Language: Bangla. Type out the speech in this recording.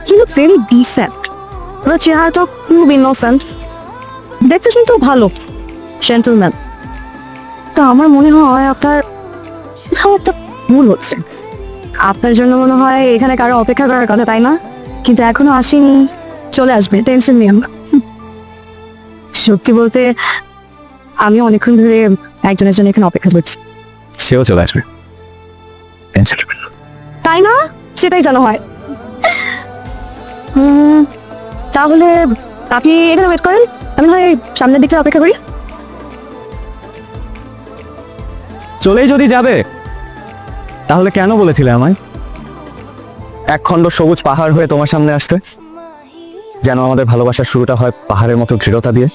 হি লুক ভেরি ডিসেন্ট, ওনার চেহারাটা খুব ইনোসেন্ট, দেখতে শুনতেও ভালো, জেন্টলম্যান। তো আমার মনে হয় আপনার কোথাও একটা ভুল হচ্ছে। আপনার জন্য মনে হয় এখানে কারো অপেক্ষা করার কথা, তাই না? কিন্তু এখনো আসেনি, চলে আসবে, টেনশন নিয়েন না। সত্যি বলতে আমি অনেকক্ষণ ধরে একজনের জন্য এখানে অপেক্ষা করছি। সেও চলে আসবে, টেনশন নেবেন না। তাই না? সেটাই যেন হয়। তাহলে আপনি এখানে ওয়েট করেন, আমি হয় সামনের দিকটা অপেক্ষা করি। চলেই যদি যাবে তাহলে কেন বলেছিলে আমায় এক খণ্ড সবুজ পাহাড় হয়ে তোমার সামনে আসতে, যেন আমাদের ভালোবাসার শুরুটা হয় পাহাড়ের মতো দৃঢ়তা দিয়ে?